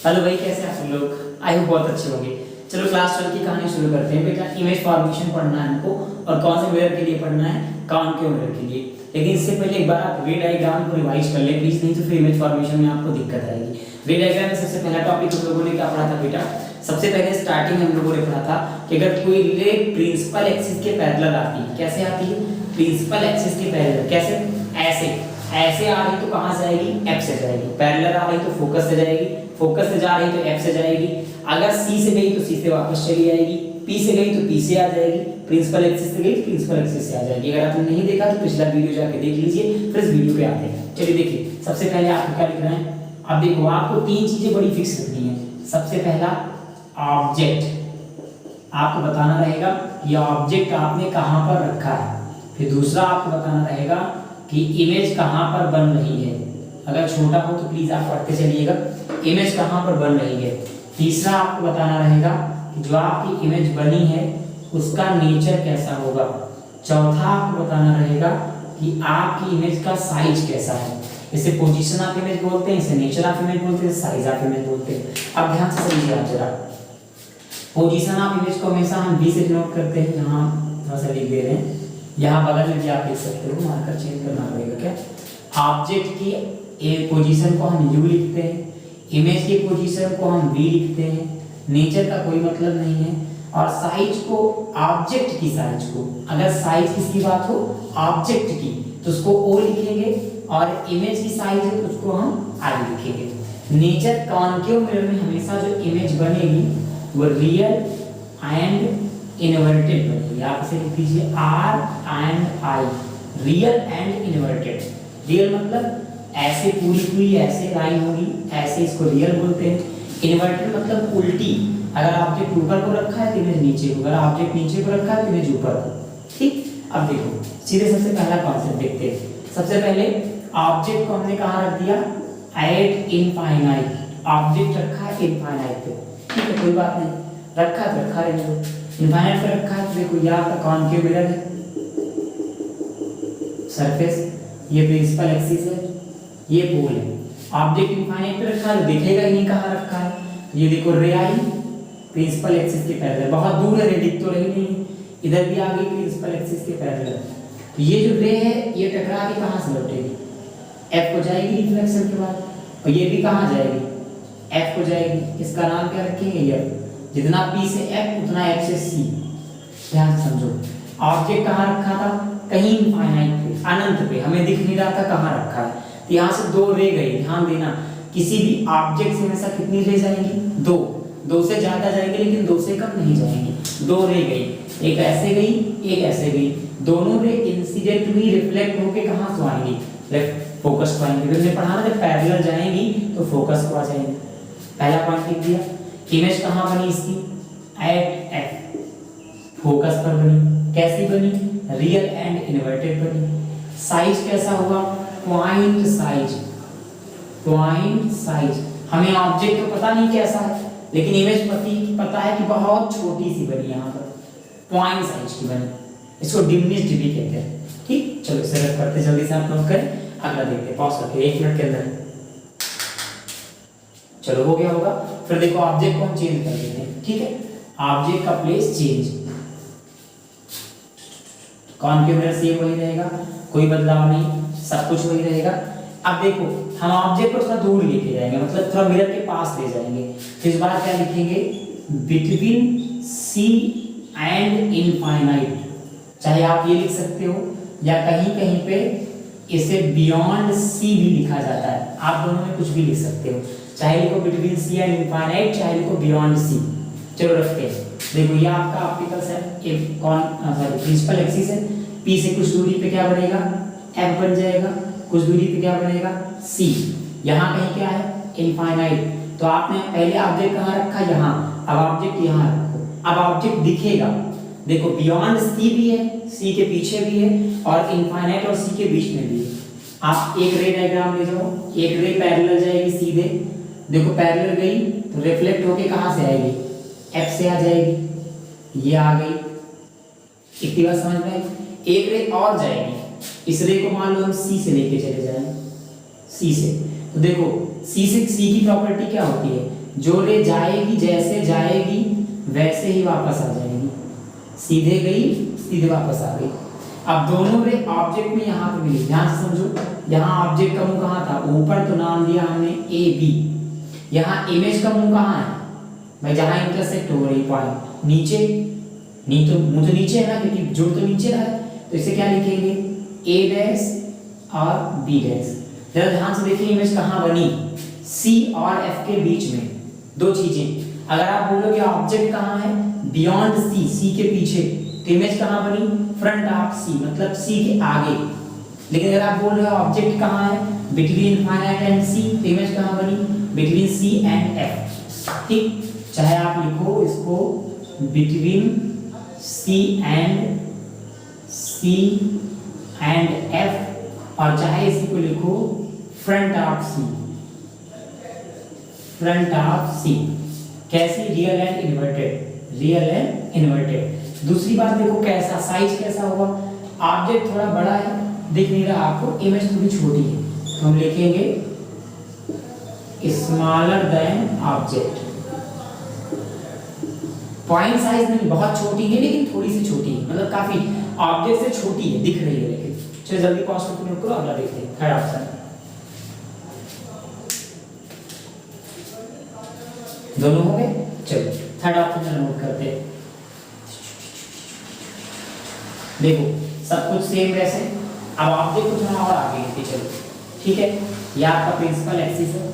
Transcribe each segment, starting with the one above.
Hello भाई, कैसे हैं आप सब लोग? आई होप बहुत अच्छे होंगे। चलो क्लास 12 की कहानी शुरू करते हैं। बेटा इमेज फॉर्मेशन पढ़ना है हमको, और कौन से मिरर के लिए पढ़ना है? कॉनकेव मिरर के लिए। लेकिन इससे पहले एक बार आप वे डायग्राम को रिवाइज कर ले प्लीज, नहीं तो फिर इमेज फॉर्मेशन में आपको दिक्कत आएगी। वे डायग्राम में सबसे पहला टॉपिक हम लोगों ने क्या पढ़ा था बेटा? सबसे पहले स्टार्टिंग में हम लोगों ने पढ़ा था कि अगर कोई रे प्रिंसिपल एक्सिस के पैरेलल आती है, कैसे आती है? प्रिंसिपल एक्सिस के पैरेलल। कैसे? ऐसे आ रही तो कहां से आएगी? एफ से जाएगी। पैरेलल आ रही तो फोकस से जाएगी, फोकस से जा रही तो एफ से जाएगी। अगर सी से गई तो सी से वापस चली आएगी, पी से गई तो पी से आ जाएगी, प्रिंसिपल एक्सिस से गई तो प्रिंसिपल एक्सिस से आ जाएगी। अगर आपने नहीं देखा तो पिछला वीडियो जाके देख लीजिए, फिर इस वीडियो पे आते हैं। चलिए देखिए, सबसे पहले आपको क्या लिखना है? अब देखो, आपको तीन चीजें बड़ी फिक्स रखनी है। सबसे पहला ऑब्जेक्ट, आपको बताना रहेगा कि ऑब्जेक्ट आपने कहां पर रखा है। फिर दूसरा आपको बताना रहेगा कि इमेज कहां पर बन रही है। अगर छोटा हो तो प्लीज आप पढ़ते चलिएगा, इमेज कहां पर बन रही है। तीसरा आपको बताना रहेगा कि जो आपकी इमेज बनी है उसका नेचर कैसा होगा। चौथा आपको बताना रहेगा कि आपकी इमेज का साइज कैसा है। इसे पोजीशन ऑफ इमेज बोलते हैं, इसे नेचर ऑफ इमेज बोलते हैं, साइज ऑफ इमेज बोलते हैं। अब ध्यान से समझिए आप जरा। पोजीशन ऑफ इमेज को हमेशा हम बी से नोट करते हैं। यहाँ थोड़ा सा लिख दे रहे हैं, यहाँ बगल में भी आप लिख सकते हो, मार्कर चेंज करना पड़ेगा। क्या? ऑब्जेक्ट की पोजीशन को हम यू लिखते हैं, इमेज की पोजीशन को हम वी लिखते हैं, नेचर का कोई मतलब नहीं है। और साइज को, ऑब्जेक्ट की साइज को, अगर साइज किसकी बात हो, ऑब्जेक्ट की, तो उसको ओ लिखेंगे, और इमेज की साइज है तो उसको हम आई लिखेंगे। नेचर कॉनकेव मिरर में हमेशा जो इमेज बनेगी वो रियल एंड इन्वर्टेड बनेगी। आप इसे लिख दीजिए R and I, real and inverted. Real मतलब ऐसे पूरी ऐसे लाइन होगी, ऐसे इसको रियल बोलते हैं। इन्वर्टेड मतलब उल्टी, अगर ऑब्जेक्ट ऊपर को रखा है तो इमेज नीचे को, अगर ऑब्जेक्ट नीचे को रखा है तो इमेज ऊपर को। ठीक, अब देखो सीधे सबसे पहला कॉन्सेप्ट देखते हैं। सबसे पहले ऑब्जेक्ट को हमने कहाँ रख दिया? Eight infinite. ऑब्जेक्ट रखा है इनफाइनाइट पे, ठीक है, कोई बात नहीं, रखा तो रखा रहने दो। इनफाइनाइट पे रखा है तो देखो ये आपका कॉनकेव मिरर है, सरफेस, ये प्रिंसिपल एक्सिस है, ये पोल है। ऑब्जेक्ट इनफाइनाइट पे रखा है तो दिखेगा ही नहीं कहाँ रखा है। ये देखो रे आई प्रिंसिपल एक्सिस के पैरेलल, बहुत दूर है रे, दिख तो रही नहीं, इधर भी आ गई प्रिंसिपल एक्सिस के पैरेलल। तो ये जो रे है ये टकरा के कहाँ से लौटेगी? एफ को जाएगी रिफ्लेक्शन के बाद, और ये भी कहाँ जाएगी? एफ को जाएगी। इसका नाम क्या रखेंगे? एफ। जितना पी से एफ उतना एफ से सी। ध्यान से समझो, ऑब्जेक्ट कहाँ रखा था? कहीं इनफाइनाइट पे, अनंत पे, हमें दिख नहीं रहा था कहाँ रखा है। तो यहाँ से दो रे गई, ध्यान देना, किसी भी ऑब्जेक्ट से हमेशा कितनी रे जाएंगी? दो से ज्यादा जाएंगे लेकिन दो से कम नहीं जाएंगी। दो रे गई, एक ऐसे गई, एक ऐसे गई, दोनों रे इंसिडेंट हुई, रिफ्लेक्ट होके कहाँ से आएंगी? फोकस को आएंगी। हमने पढ़ा ना जब पैरेलल जाएंगी तो फोकस को आ जाएंगी। पहला पॉइंट लिख दिया। इमेज कहाँ बनी इसकी? एट एफ, फोकस पर बनी। कैसी बनी? रियल एंड इन्वर्टेड बनी। साइज कैसा हुआ? Point size. पॉइंट साइज, हमें ऑब्जेक्ट तो पता नहीं कैसा है, लेकिन इमेज पता है कि बहुत छोटी सी बनी, यहाँ पर पॉइंट साइज की बनी। इसको डिमिनिश्ड भी कहते हैं। ठीक, चलो इसे रख करते जल्दी से आप नोट करें, अगला देखते हैं, पॉज करके 1 मिनट के अंदर। चलो हो गया होगा। फिर देखो ऑब्जेक्ट को हम चेंज कर देते हैं, ठीक है, ऑब्जेक्ट का place change. Concave mirror same वही रहेगा, कोई बदलाव नहीं, सब कुछ वही रहेगा। अब देखो हम ऑब्जेक्ट को थोड़ा दूर लेके जाएंगे, मतलब थोड़ा मिरर के पास ले जाएंगे। तो इस बार क्या लिखेंगे? Between C and infinite. चाहे आप ये लिख सकते हो, या कहीं कहीं पे इसे बियॉन्ड सी भी लिखा जाता है। आप दोनों में कुछ भी लिख सकते हो, चाहे लिखो बिटवीन सी एंड इनफाइनाइट, चाहे लिखो बियॉन्ड सी। चलो रखते हैं। देखो ये आपका ऑप्टिकल है, एक प्रिंसिपल एक्सिस है, पी से कुछ दूरी पे क्या बनेगा? एफ बन जाएगा। कुछ दूरी पे क्या बनेगा? सी। यहाँ कहीं क्या है? इनफाइनाइट। तो आपने पहले ऑब्जेक्ट कहाँ रखा? यहाँ। अब ऑब्जेक्ट यहाँ रखो। अब ऑब्जेक्ट दिखेगा, देखो बियॉन्ड सी भी है, सी के पीछे भी है, और इनफाइनाइट और सी के बीच में भी है। आप एक रे डायग्राम ले जाओ, एक रे पैरेलल जाएगी सीधे, देखो पैरेलल गई तो रिफ्लेक्ट होके कहाँ से आएगी? एफ से आ जाएगी, ये आ गई। इतनी बात समझ में आई? एक रे और जाएगी, इस रे को मान लो हम सी से लेके चले जाएं, सी से, तो देखो सी से, सी की प्रॉपर्टी क्या होती है? जो रे जाएगी, जैसे जाएगी वैसे ही वापस आ जाएगी, सीधे गई सीधे वापस आ गई। अब दोनों रे ऑब्जेक्ट में यहाँ पे मिली, ध्यान से समझो। यहाँ ऑब्जेक्ट का मुंह कहाँ था, ऊपर, तो नाम दिया हमने ए बी। यहाँ इमेज का मुंह कहाँ है भाई, जहाँ इंटरसेक्ट हो रही पॉइंट, नीचे। तो मुंह तो नीचे है ना, क्योंकि जुड़ तो नीचे रहा है, तो इसे क्या लिखेंगे, ए डैश और बी डैश। जरा ध्यान से देखिए इमेज कहाँ बनी, सी और एफ के बीच में। दो चीजें, अगर आप बोलोगे ऑब्जेक्ट कहाँ है, बियॉन्ड सी, सी के पीछे, तो इमेज कहाँ बनी, फ्रंट ऑफ सी, मतलब सी के आगे। लेकिन अगर आप बोल रहे हो ऑब्जेक्ट कहाँ है, बिटवीन इनफाइनाइट एंड सी, तो इमेज कहाँ बनी, बिटवीन सी एंड एफ। ठीक, चाहे आप लिखो इसको बिटवीन सी एंड एफ, और चाहे इसी को लिखो front of C, front of C. कैसी, real and inverted, real and inverted. दूसरी बात देखो कैसा, साइज कैसा होगा, ऑब्जेक्ट थोड़ा बड़ा है, दिख नहीं रहा आपको, इमेज थोड़ी छोटी है, तो हम लिखेंगे smaller than object. Point size नहीं, बहुत छोटी है लेकिन थोड़ी सी छोटी है, मतलब काफी ऑब्जेक्ट से छोटी है, दिख रही है लेकिन। चलो जल्दी पॉज करके नोट करो, अगला देखते हैं, थर्ड ऑप्शन। दोनों हो गए, चलो थर्ड ऑप्शन नोट करते हैं। देखो सब कुछ सेम वैसे, अब ऑब्जेक्ट को थोड़ा और आगे लेते चलो, ठीक है। ये आपका प्रिंसिपल एक्सिस है,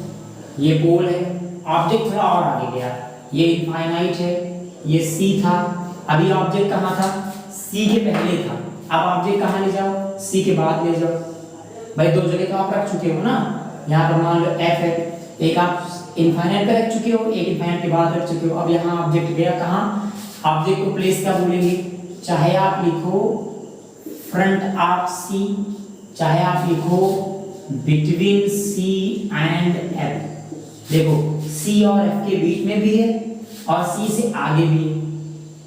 ये पोल है, ऑब्जेक्ट थोड़ा और आगे गया, ये इनफाइनाइट है, ये सी था। अभी ऑब्जेक्ट कहाँ था, सी के पहले था, अब ऑब्जेक्ट कहाँ ले जाओ, सी के बाद ले जाओ। भाई दो जगह तो आप रख चुके हो ना, यहाँ पर मान लो एफ है, एक आप इनफाइनाइट पे रख चुके हो, एक इनफाइनाइट के बाद रख चुके हो। अब यहाँ ऑब्जेक्ट गया कहाँ, ऑब्जेक्ट को प्लेस क्या बोलेंगे, चाहे आप लिखो फ्रंट ऑफ सी, चाहे आप लिखो बिटवीन सी एंड एफ। देखो सी और एफ के बीच में भी है और सी से आगे भी है।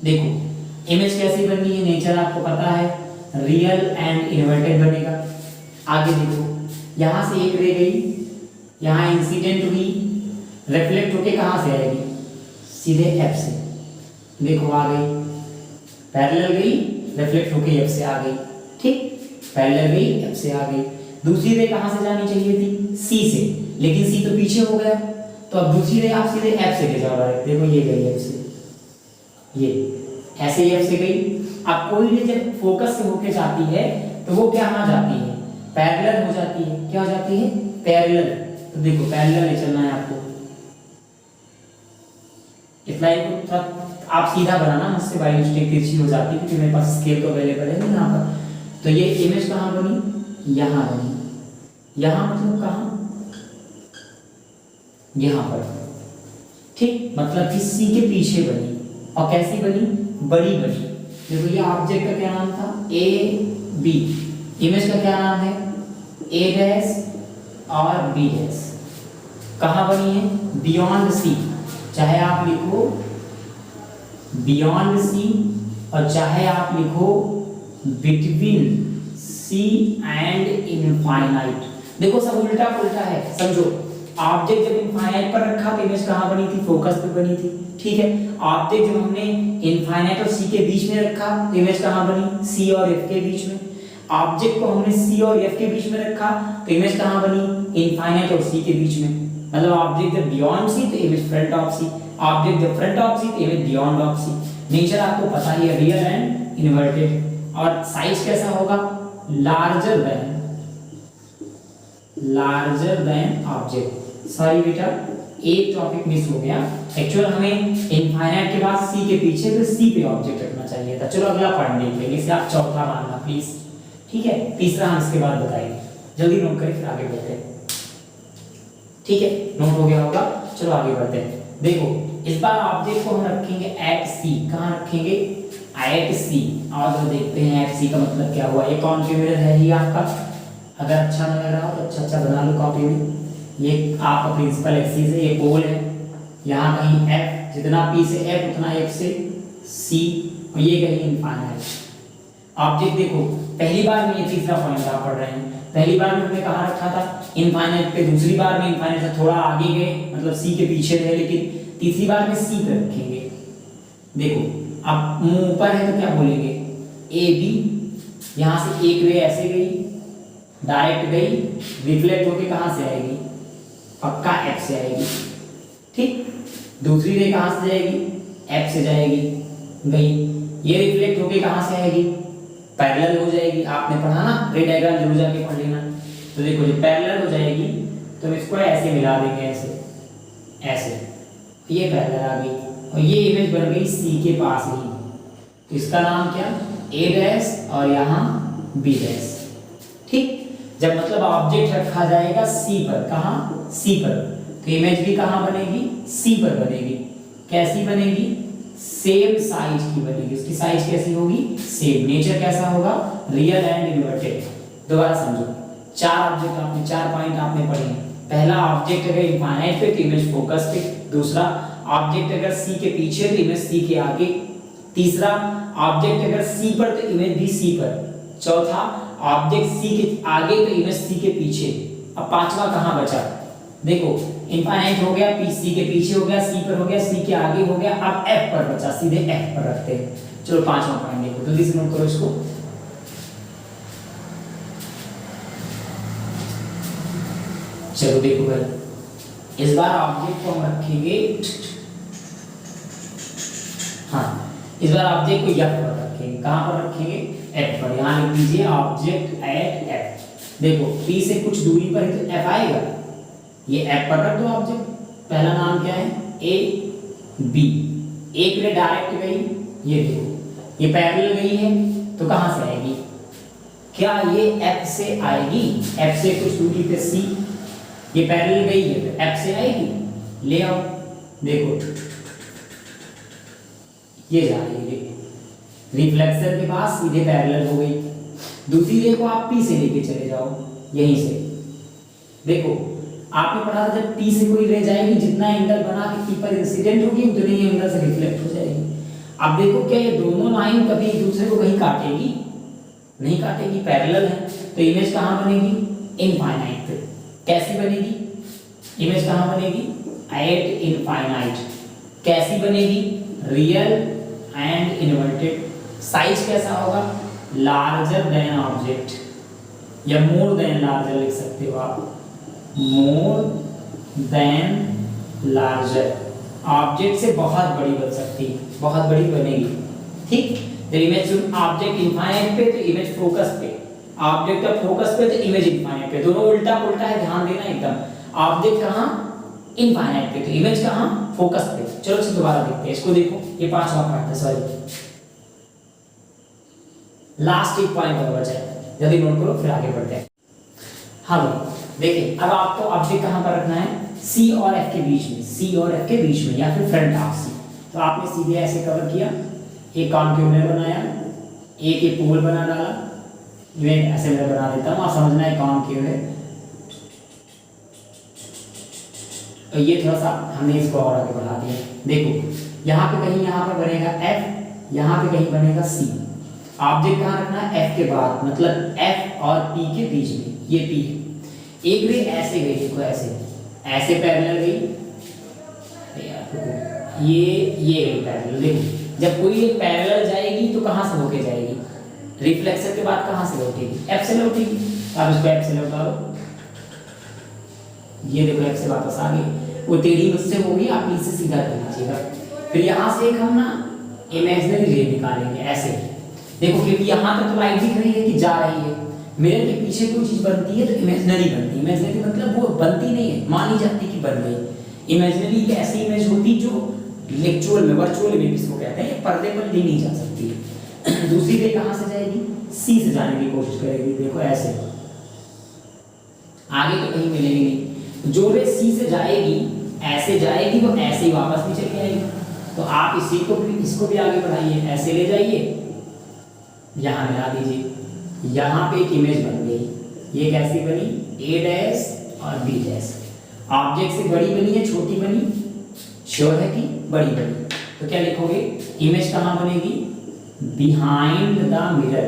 देखो इमेज कैसी बननी है, नेचर आपको पता है, रियल एंड इन्वर्टेड बनेगा। आगे देखो यहाँ से एक रे गई, यहाँ इंसिडेंट हुई, रिफ्लेक्ट होके कहाँ से आएगी, सीधे एफ से। देखो आ गई, पैरेलल गई, रिफ्लेक्ट होके एफ से आ गई, ठीक, पैरेलल गई एफ से आ गई। दूसरी रे कहाँ से जानी चाहिए थी, सी से, लेकिन सी तो पीछे हो गया, तो अब दूसरी रे आप सीधे एफ से ले जाओ डायरेक्ट। देखो ये गई एफ से, ये ऐसे ही एफ से गई। अब कोई रे जब फोकस से होके जाती है तो वो क्या हो जाती है, पैरेलल हो जाती है। क्या हो जाती है, पैरेलल। तो देखो पैरेलल ले चलना है आपको, इस लाइन को थोड़ा आप सीधा बनाना, मुझसे बाई मिस्टेक तिरछी हो जाती है क्योंकि मेरे पास स्केल तो अवेलेबल है यहाँ पर। तो ये इमेज कहाँ बनी, यहाँ बनी, यहाँ मतलब कहाँ, यहाँ पर, ठीक, मतलब कि सी के पीछे बनी। और कैसी बनी, बड़ी बनी। देखो ये ऑब्जेक्ट का क्या नाम था, ए बी, इमेज का क्या नाम है, ए डैश और बी डैश। कहाँ बनी है, बियॉन्ड सी, चाहे आप लिखो बियॉन्ड सी और चाहे आप लिखो बिटवीन सी एंड इनफाइनाइट। देखो सब उल्टा पुल्टा है, समझो। ऑब्जेक्ट जब इनफाइनाइट पर रखा तो इमेज कहाँ बनी थी, फोकस पे बनी थी, ठीक है। ऑब्जेक्ट जब हमने इनफाइनाइट और सी के बीच में रखा तो इमेज कहाँ बनी, सी और एफ के बीच में। ऑब्जेक्ट को हमने सी और एफ के बीच में रखा तो इमेज कहाँ बनी, इनफाइनाइट और सी के बीच में। मतलब ऑब्जेक्ट जब बियॉन्ड सी तो image front of C, object जब फ्रंट ऑफ सी तो image beyond of C. Nature आपको पता ही है, रियल एंड इन्वर्टेड। और साइज कैसा होगा, लार्जर देन ऑब्जेक्ट। सॉरी बेटा एक टॉपिक मिस हो गया, एक्चुअल हमें इनफाइनाइट के बाद सी के पीछे तो सी पे ऑब्जेक्ट रखना चाहिए था। चलो अगला पॉइंट देख लेंगे, इसे आप चौथा मानना प्लीज, ठीक है। तीसरा हम इसके बाद बताएंगे, जल्दी नोट करें फिर आगे बढ़ते हैं, ठीक है। नोट हो गया होगा, चलो आगे बढ़ते हैं। देखो इस बार ऑब्जेक्ट को हम रखेंगे एट सी। कहाँ रखेंगे, एट सी। और जो देखते हैं एट सी का मतलब क्या हुआ, ये कॉन्केव मिरर है ही आपका। अगर अच्छा न लग रहा हो तो अच्छा बना लो कॉपी में। ये आपका प्रिंसिपल एक्सिस है, ये पोल है, यहाँ कहीं एफ, जितना पी से एफ उतना एफ से सी, और ये कहीं इनफाइनाइट। ऑब्जेक्ट देखो पहली बार में ये तीसरा पॉइंट आप पढ़ रहे हैं, पहली बार में हमने कहाँ रखा था, इनफाइनाइट पे, दूसरी बार में इनफाइनाइट से थोड़ा आगे गए, मतलब सी के पीछे रहे, लेकिन तीसरी बार में सी पे रखेंगे। देखो अब मुंह ऊपर है तो क्या बोलेंगे, ए बी, यहाँ से एक रे ऐसे गई, डायरेक्ट गई, रिफ्लेक्ट होके कहाँ से आएगी, पक्का एफ से आएगी, ठीक। दूसरी रे कहाँ से जाएगी, एफ से जाएगी, गई, ये रिफ्लेक्ट होके कहाँ से आएगी, पैरेलल हो जाएगी। आपने पढ़ा ना, रे डायग्राम जरूर जाके पढ़ लेना। तो देखो जब पैरेलल हो जाएगी तो इसको ऐसे मिला देंगे, ऐसे ऐसे, ये पैरेलल आ गई और ये इमेज बन गई सी के पास ही। तो इसका नाम क्या, ए डैश और यहाँ बी डैश, ठीक। जब मतलब ऑब्जेक्ट रखा जाएगा सी पर, कहाँ, सी पर, तो इमेज भी कहाँ बनेगी, सी पर बनेगी। कैसी बनेगी, सेम साइज की बनेगी। उसकी साइज कैसी होगी, सेम। नेचर कैसा होगा, रियल एंड इन्वर्टेड। दोबारा समझो, चार ऑब्जेक्ट आपने, चार पॉइंट आपने पढ़े हैं। पहला ऑब्जेक्ट अगर इनफाइनाइट पे तो इमेज फोकस पे, दूसरा ऑब्जेक्ट अगर सी के पीछे तो इमेज सी के आगे, तीसरा ऑब्जेक्ट अगर सी पर तो इमेज भी सी पर, चौथा ऑब्जेक्ट सी के आगे तो इमेज सी के पीछे। अब पांचवा कहाँ बचा, देखो इनफाइनाइट हो गया, पी सी के पीछे हो गया, सी पर हो गया, सी के आगे हो गया, अब एफ पर बचा, सीधे एफ पर रखते हैं। चलो पांचवा पॉइंट देखो, जल्दी से नोट करो इसको। चलो देखो भाई, इस बार ऑब्जेक्ट को हम रखेंगे, हाँ इस बार ऑब्जेक्ट को एफ पर रखेंगे। कहाँ पर रखेंगे, एफ पर। यहाँ लिख दीजिए ऑब्जेक्ट एट एफ। देखो पी से कुछ दूरी पर है तो एफ आएगा, ये एफ पर रख दो ऑब्जेक्ट। पहला नाम क्या है, ए बी, एक रे डायरेक्ट गई, ये देखो ये पैरेलल गई है तो कहाँ से आएगी, क्या ये एफ से आएगी, एफ से कुछ दूरी पे सी, ये पैरेलल गई है तो एफ से आएगी, ले आओ। देखो ये जा रही है, रिफ्लेक्सर के पास सीधे पैरेलल हो गई। दूसरी रे को आप पी से लेके चले जाओ, यहीं से। देखो आपने पढ़ा था जब पी से कोई रे जाएगी, जितना एंगल बना के पी पर इंसिडेंट होगी उतने ही एंगल से रिफ्लेक्ट हो जाएगी। अब देखो क्या ये दोनों लाइन कभी एक दूसरे को कहीं काटेगी, नहीं काटेगी, पैरेलल है। तो इमेज कहाँ बनेगी, इनफाइनाइट पे। कैसी बनेगी, इमेज कहाँ बनेगी, एट इनफाइनाइट। कैसी बनेगी, रियल एंड इन्वर्टेड। साइज कैसा होगा, लार्जर देन ऑब्जेक्ट, या मोर देन लार्जर लिख सकते हो आप, मोर देन लार्जर। ऑब्जेक्ट से बहुत बड़ी बन सकती है, बहुत बड़ी बनेगी, ठीक। जब इमेज ऑब्जेक्ट इनफाइनाइट पे तो इमेज फोकस पे, ऑब्जेक्ट का फोकस पे तो इमेज इनफाइनाइट पे, दोनों उल्टा पुल्टा है, ध्यान देना एकदम। ऑब्जेक्ट कहाँ, इनफाइनाइट पे, तो इमेज कहाँ, फोकस पे। चलो इसे दोबारा देखते हैं, इसको देखो, ये पांचवा पॉइंट है, सॉरी लास्ट एक पॉइंट और बचा है, जल्दी नोट करो फिर आगे बढ़ते हैं। हाँ देखिए, अब आपको ऑब्जेक्ट कहाँ पर रखना है, सी और एफ के बीच में, सी और एफ के बीच में, या फिर फ्रंट ऑफ सी। तो आपने सीधे ऐसे कवर किया, एक कॉनकेव मिरर बनाया, एक पोल बना डाला, मैं ऐसे मिरर बना देता हूँ, आप समझना है कॉनकेव है। तो ये थोड़ा सा हमने इसको और आगे बढ़ा दिया। देखो यहाँ पे कहीं यहाँ पर बनेगा एफ, यहाँ पे कहीं बनेगा सी। ऑब्जेक्ट कहाँ रखना है, एफ के बाद, मतलब एफ और पी के बीच में, ये पी है। एक रे ऐसे गई, देखो ऐसे ऐसे पैरेलल गई, ये गई पैरेलल। देखो जब कोई एक पैरेलल जाएगी तो कहाँ से होके जाएगी, रिफ्लेक्सर के बाद कहाँ से लौटेगी, एफ से लौटेगी। आप इसको एफ से लौटा लो, ये देखो एफ से वापस आ गई, वो टेढ़ी मुझसे होगी, आप इससे सीधा कर लीजिएगा। फिर यहाँ से एक हम ना इमेजिनरी रे निकालेंगे, ऐसे। देखो क्योंकि यहाँ तक तो लाइट दिख रही है कि जा रही है, मिरर के पीछे कोई चीज बनती है तो इमेजिनरी बनती है। इमेजिनरी मतलब वो बनती नहीं है, मानी जाती कि बन गई। इमेजिनरी एक ऐसी इमेज होती जो एक्चुअल में, वर्चुअल में इसको कहते हैं, पर ली नहीं जा सकती। दूसरी रे कहाँ से जाएगी, सी से जाने की कोशिश करेगी। देखो ऐसे, आगे तो कहीं मिलेगी नहीं। जो रे सी से जाएगी, ऐसे जाएगी, वो ऐसे ही वापस भी चली आएगी। तो आप इसी को भी, इसको भी आगे बढ़ाइए, ऐसे ले जाइए, यहाँ मिला दीजिए, यहाँ पे एक इमेज बन गई। ये कैसी बनी, ए डैश और बी डैश। ऑब्जेक्ट से बड़ी बनी है, छोटी बनी, श्योर है कि बड़ी बनी। तो क्या लिखोगे, इमेज कहाँ बनेगी, बिहाइंड द मिरर,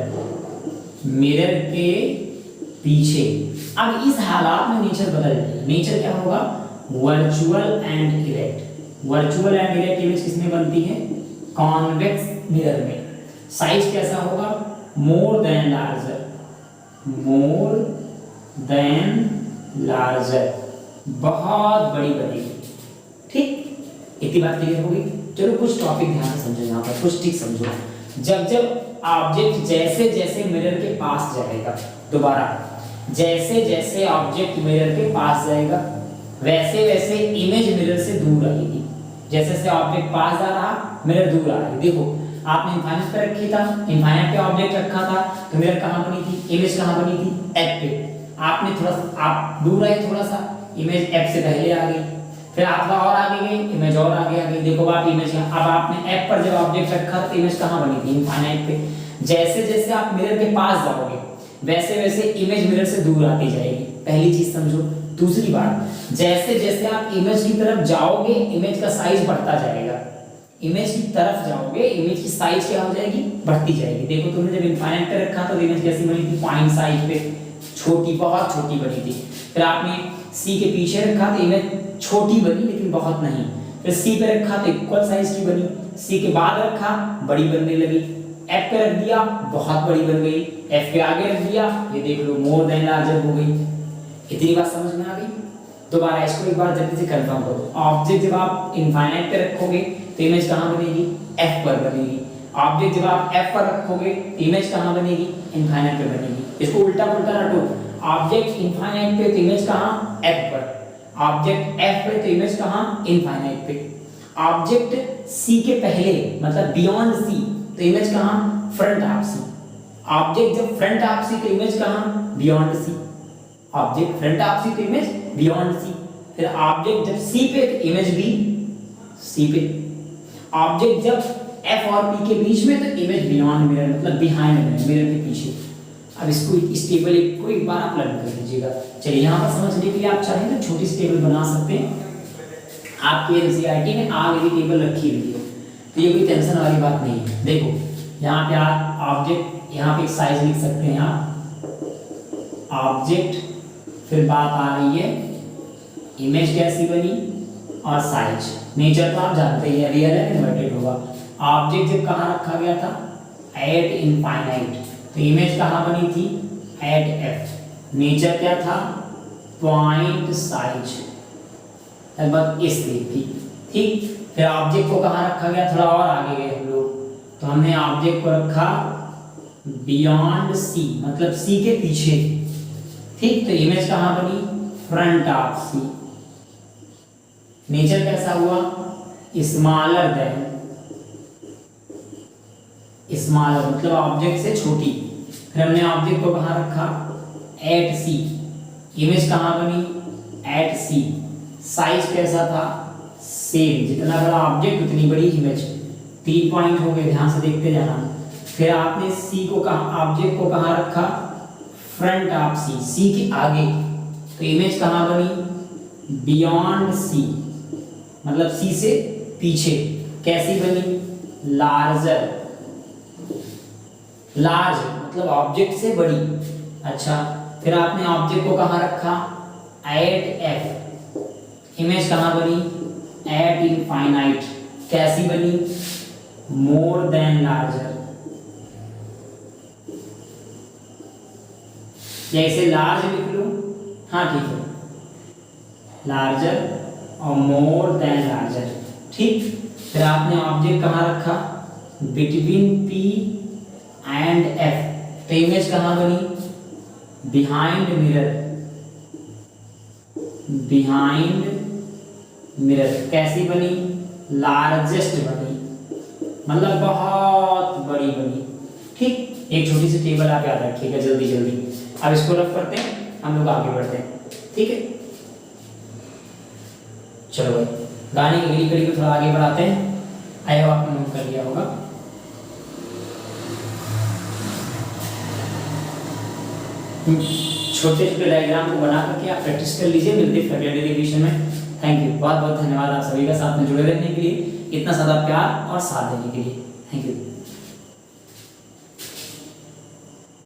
मिरर के पीछे। अब इस हालात में नेचर बदल जाएगा। नेचर क्या होगा? Virtual and erect. Virtual and erect image किसमें बनती है? कॉन्वेक्स मिरर में। साइज कैसा होगा? More than larger, more than larger, बहुत बड़ी बनेगी। ठीक, इतनी बात क्लियर हो गई। चलो कुछ टॉपिक ध्यान से समझो, यहाँ पर कुछ ठीक समझो। जब ऑब्जेक्ट जैसे जैसे मिरर के पास जाएगा, दोबारा जैसे जैसे ऑब्जेक्ट मिरर के पास जाएगा वैसे वैसे इमेज मिरर से दूर आएगी। जैसे जैसे ऑब्जेक्ट पास जा रहा, मिरर दूर आ रही। देखो आपने इनफाइनाइट पे रखी था, इनफाइनाइट पे ऑब्जेक्ट रखा था तो मिरर कहाँ बनी थी? इमेज कहाँ बनी थी? एफ पे। आपने थोड़ा सा आप दूर आए, थोड़ा सा इमेज एफ से पहले आ गई, फिर आप थोड़ा और आगे गए, इमेज और आगे आ गई। देखो आप इमेज, अब आपने एफ पर जब ऑब्जेक्ट रखा तो इमेज कहाँ बनी थी? इनफाइनाइट पे। जैसे जैसे आप मिरर के पास जाओगे वैसे वैसे इमेज मिरर से दूर आती जाएगी। पहली चीज समझो। दूसरी बात, जैसे जैसे आप इमेज की तरफ जाओगे इमेज का साइज बढ़ता जाएगा। इमेज की तरफ जाओगे इमेज की साइज क्या हो जाएगी? बढ़ती जाएगी। देखो तुमने जब इनफाइनाइट पे रखा तो इमेज कैसी बनी थी? पॉइंट साइज पे, छोटी, बहुत छोटी बनी थी। फिर आपने सी के पीछे रखा तो इमेज छोटी बनी लेकिन बहुत नहीं। फिर सी पे रखा तो इक्वल साइज की बनी। सी के बाद रखा, बड़ी बनने लगी। एफ पे रख दिया, बहुत बड़ी बन गई। एफ के आगे रख दिया, ये देख लो मोर देन लार्जर हो गई। इतनी बात समझ में आ गई? दोबारा इसको एक बार जल्दी से कंफर्म करो। ऑब्जेक्ट जब आप इनफाइनाइट पे रखोगे तो इमेज कहाँ बनेगी? एफ पर बनेगी। ऑब्जेक्ट जब आप एफ पर रखोगे तो इमेज कहाँ बनेगी? इनफाइनाइट पे बनेगी। इसको उल्टा पुल्टा रटो। ऑब्जेक्ट इनफाइनाइट पे तो इमेज कहाँ? एफ पर। ऑब्जेक्ट एफ पे तो इमेज कहाँ? इनफाइनाइट पे। ऑब्जेक्ट सी के पहले मतलब बियॉन्ड सी तो इमेज कहाँ? Front of C. ऑब्जेक्ट जब फ्रंट ऑफ सी तो इमेज कहाँ? Beyond C. Object front of C तो इमेज बियॉन्ड सी। फिर ऑब्जेक्ट जब सी पे तो इमेज भी सी पे। ऑब्जेक्ट जब एफ और पी के बीच में तो इमेज बियॉन्ड मिरर मतलब बिहाइंड मिरर के पीछे। अब इसको इस टेबल को एक बार आप लर्न कर लीजिएगा। चलिए यहाँ पर समझने के लिए आप चाहें तो छोटी सी टेबल बना सकते हैं। आपके एनसीईआरटी में आगे टेबल रखी हुई है तो ये कोई टेंशन वाली बात नहीं है। देखो यहाँ पे आप ऑब्जेक्ट, यहाँ पे एक साइज लिख सकते हैं आप ऑब्जेक्ट, फिर बात आ रही है इमेज कैसी बनी और साइज। नेचर तो आप जानते ही हैं, रियल है इन्वर्टेड होगा। ऑब्जेक्ट जब कहाँ रखा गया था? एट इनफाइनाइट तो इमेज कहाँ बनी थी? Eight F. नेचर क्या था? पॉइंट साइज, लगभग इस थी। ठीक, फिर ऑब्जेक्ट को कहाँ रखा गया? थोड़ा और आगे गए हम लोग तो हमने ऑब्जेक्ट को रखा बियॉन्ड सी मतलब सी के पीछे। ठीक, तो इमेज कहाँ बनी? Front of C. नेचर कैसा हुआ? स्मॉलर देन, स्मॉलर मतलब ऑब्जेक्ट से छोटी। फिर हमने ऑब्जेक्ट को कहाँ रखा? एट सी। इमेज कहाँ बनी? एट सी। साइज कैसा था? सेम, जितना बड़ा ऑब्जेक्ट उतनी बड़ी इमेज। 3 पॉइंट हो गए, ध्यान से देखते जाना। फिर आपने सी को कहाँ, ऑब्जेक्ट को कहाँ रखा? फ्रंट ऑफ सी, सी के आगे तो इमेज कहाँ बनी? बियॉन्ड सी मतलब सी से पीछे। कैसी बनी? लार्जर, लार्ज मतलब ऑब्जेक्ट से बड़ी। अच्छा, फिर आपने ऑब्जेक्ट को कहाँ रखा? Eight F. इमेज कहाँ बनी? Eight infinite. कैसी बनी? More than larger. जैसे लार्ज लिख लो, हाँ ठीक है, लार्जर और मोर देन लार्जर। ठीक, फिर आपने ऑब्जेक्ट कहाँ रखा? बिटवीन पी एंड एफ तो इमेज कहाँ बनी? Behind mirror, behind mirror. कैसी बनी? लार्जेस्ट बनी मतलब बहुत बड़ी बनी। ठीक, एक छोटी सी टेबल आप याद रखिएगा जल्दी जल्दी। अब इसको रख करते हैं, हम लोग आगे बढ़ते हैं। ठीक है, चलो भाई गाने की अगली कड़ी को थोड़ा आगे बढ़ाते हैं। आई होप आपने नोट कर लिया होगा। छोटे छोटे डायग्राम को बना करके आप प्रैक्टिस कर लीजिए। मिलते हैं अगले रिवीजन में। थैंक यू, बहुत बहुत धन्यवाद आप सभी का साथ में जुड़े रहने के लिए, इतना ज़्यादा प्यार और साथ देने के लिए। Thank you.